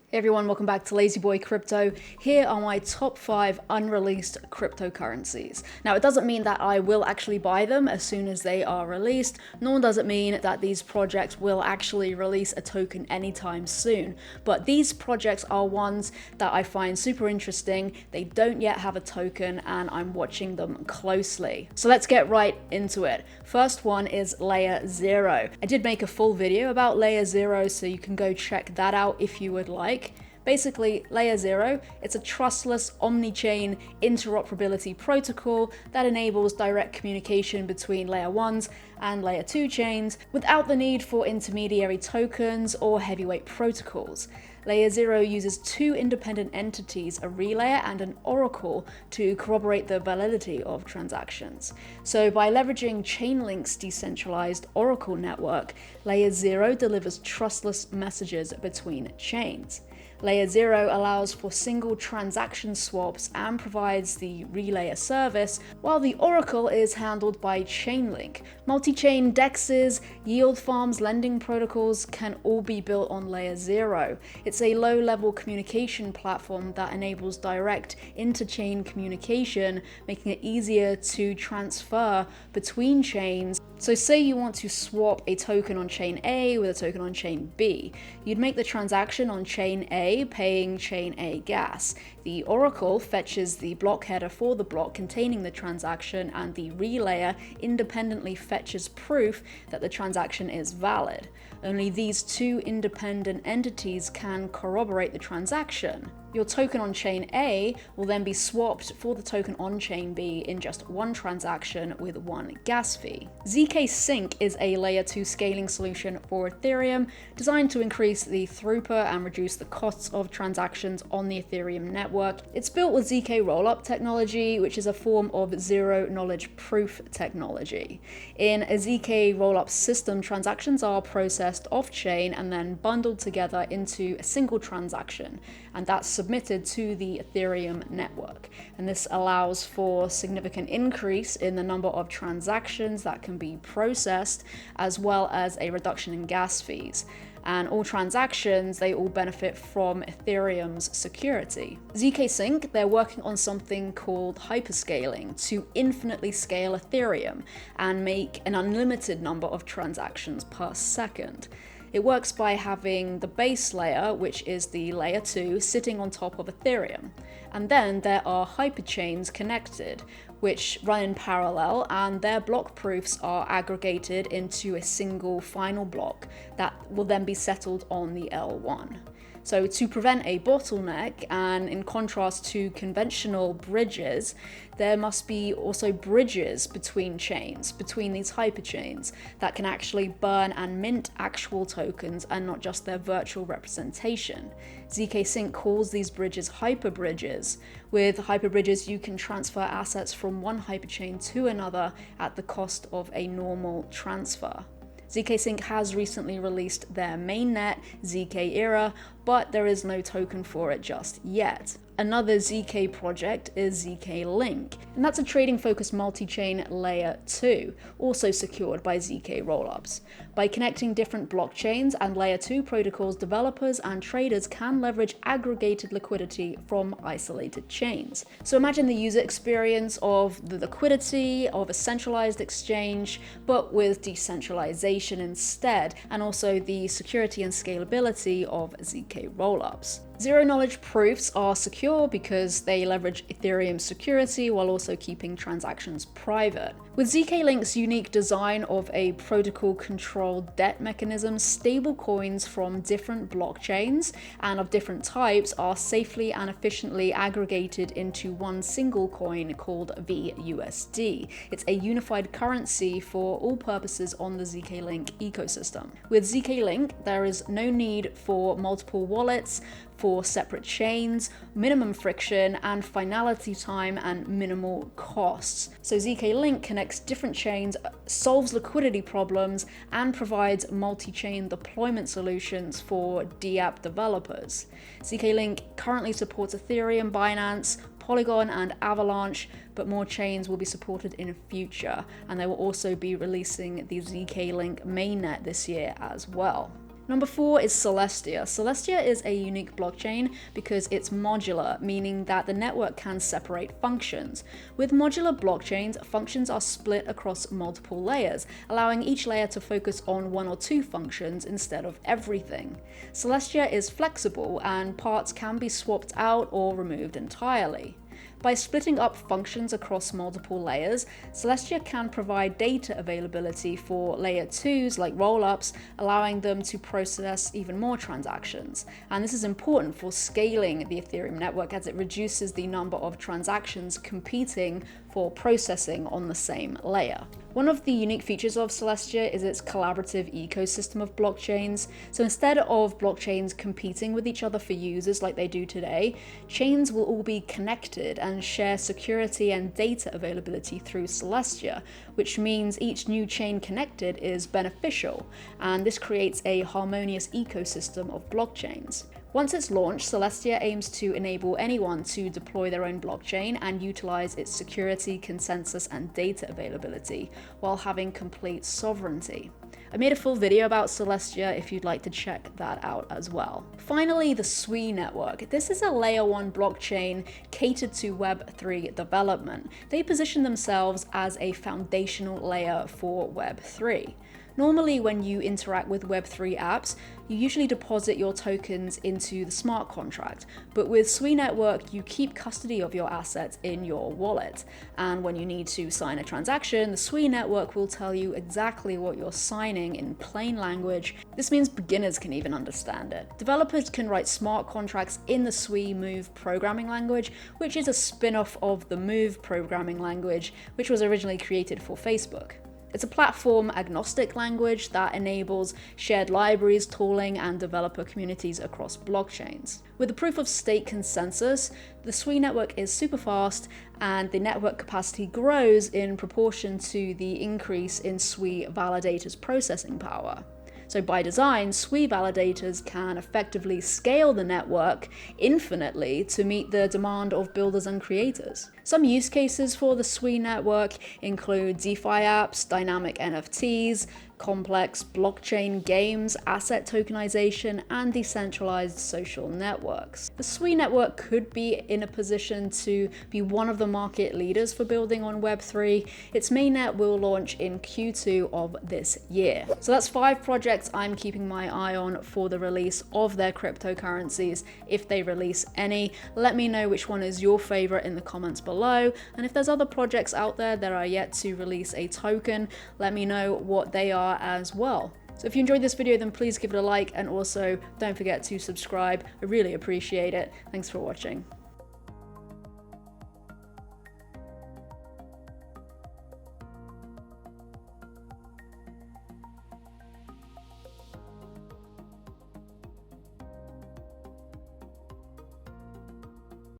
Hey everyone, welcome back to Lazyboycrypto. Here are my top 5 unreleased cryptocurrencies. Now, it doesn't mean that I will actually buy them as soon as they are released, nor does it mean that these projects will actually release a token anytime soon. But these projects are ones that I find super interesting. They don't yet have a token, and I'm watching them closely. So let's get right into it. First one is LayerZero. I did make a full video about LayerZero, so you can go check that out if you would like. Basically, LayerZero, it's a trustless omni-chain interoperability protocol that enables direct communication between layer 1s and layer 2 chains without the need for intermediary tokens or heavyweight protocols. LayerZero uses two independent entities, a relayer and an oracle, to corroborate the validity of transactions. So by leveraging Chainlink's decentralized oracle network, LayerZero delivers trustless messages between chains. LayerZero allows for single transaction swaps and provides the relayer service, while the oracle is handled by Chainlink. Multi-chain dexes, yield farms, lending protocols can all be built on LayerZero. It's a low-level communication platform that enables direct inter-chain communication, making it easier to transfer between chains. So say you want to swap a token on chain A with a token on chain B. You'd make the transaction on chain A, paying chain A gas. The oracle fetches the block header for the block containing the transaction, and the relayer independently fetches proof that the transaction is valid. Only these two independent entities can corroborate the transaction. Your token on chain A will then be swapped for the token on chain B in just one transaction with one gas fee. ZK Sync is a layer 2 scaling solution for Ethereum designed to increase the throughput and reduce the costs of transactions on the Ethereum network. It's built with ZK rollup technology, which is a form of zero knowledge proof technology. In a ZK rollup system, transactions are processed off-chain and then bundled together into a single transaction, and that's submitted to the Ethereum network. And this allows for significant increase in the number of transactions that can be processed, as well as a reduction in gas fees. And all transactions, they all benefit from Ethereum's security. ZK Sync, they're working on something called hyperscaling to infinitely scale Ethereum and make an unlimited number of transactions per second. It works by having the base layer, which is the layer 2, sitting on top of Ethereum. And then there are hyperchains connected, which run in parallel, and their block proofs are aggregated into a single final block that will then be settled on the L1. So to prevent a bottleneck, and in contrast to conventional bridges, there must be also bridges between chains, between these hyperchains, that can actually burn and mint actual tokens and not just their virtual representation. ZK Sync calls these bridges hyperbridges. With hyperbridges, you can transfer assets from one hyperchain to another at the cost of a normal transfer. ZK Sync has recently released their mainnet, ZK Era, but there is no token for it just yet. Another ZK project is ZK Link, and that's a trading-focused multi-chain layer 2, also secured by ZK rollups. By connecting different blockchains and layer 2 protocols, developers and traders can leverage aggregated liquidity from isolated chains. So imagine the user experience of the liquidity of a centralized exchange, but with decentralization instead, and also the security and scalability of ZK rollups. Zero-knowledge proofs are secure because they leverage Ethereum's security while also keeping transactions private. With ZK Link's unique design of a protocol-controlled debt mechanism, stable coins from different blockchains and of different types are safely and efficiently aggregated into one single coin called VUSD. It's a unified currency for all purposes on the ZK Link ecosystem. With ZK Link, there is no need for multiple wallets, for separate chains, minimum friction and finality time, and minimal costs. So ZK Link connects different chains, solves liquidity problems, and provides multi-chain deployment solutions for DApp developers. ZK Link currently supports Ethereum, Binance, Polygon, and Avalanche, but more chains will be supported in the future, and they will also be releasing the ZK Link mainnet this year as well. Number 4 is Celestia. Celestia is a unique blockchain because it's modular, meaning that the network can separate functions. With modular blockchains, functions are split across multiple layers, allowing each layer to focus on one or two functions instead of everything. Celestia is flexible and parts can be swapped out or removed entirely. By splitting up functions across multiple layers, Celestia can provide data availability for layer 2s like rollups, allowing them to process even more transactions. And this is important for scaling the Ethereum network as it reduces the number of transactions competing for processing on the same layer. One of the unique features of Celestia is its collaborative ecosystem of blockchains. So instead of blockchains competing with each other for users like they do today, chains will all be connected and share security and data availability through Celestia, which means each new chain connected is beneficial, and this creates a harmonious ecosystem of blockchains. Once it's launched, Celestia aims to enable anyone to deploy their own blockchain and utilize its security, consensus, and data availability while having complete sovereignty. I made a full video about Celestia if you'd like to check that out as well. Finally, the Sui Network. This is a layer 1 blockchain catered to Web3 development. They position themselves as a foundational layer for Web3. Normally, when you interact with Web3 apps, you usually deposit your tokens into the smart contract. But with Sui Network, you keep custody of your assets in your wallet. And when you need to sign a transaction, the Sui Network will tell you exactly what you're signing in plain language. This means beginners can even understand it. Developers can write smart contracts in the Sui Move programming language, which is a spin-off of the Move programming language, which was originally created for Facebook. It's a platform-agnostic language that enables shared libraries, tooling, and developer communities across blockchains. With the proof-of-stake consensus, the Sui network is super fast, and the network capacity grows in proportion to the increase in Sui validators' processing power. So by design, Sui validators can effectively scale the network infinitely to meet the demand of builders and creators. Some use cases for the Sui network include DeFi apps, dynamic NFTs, complex blockchain games, asset tokenization, and decentralized social networks. The Sui network could be in a position to be one of the market leaders for building on Web3. Its mainnet will launch in Q2 of this year. So that's 5 projects I'm keeping my eye on for the release of their cryptocurrencies. If they release any, let me know which one is your favorite in the comments below. And if there's other projects out there that are yet to release a token, let me know what they are as well. So if you enjoyed this video, then please give it a like, and also don't forget to subscribe. I really appreciate it. Thanks for watching.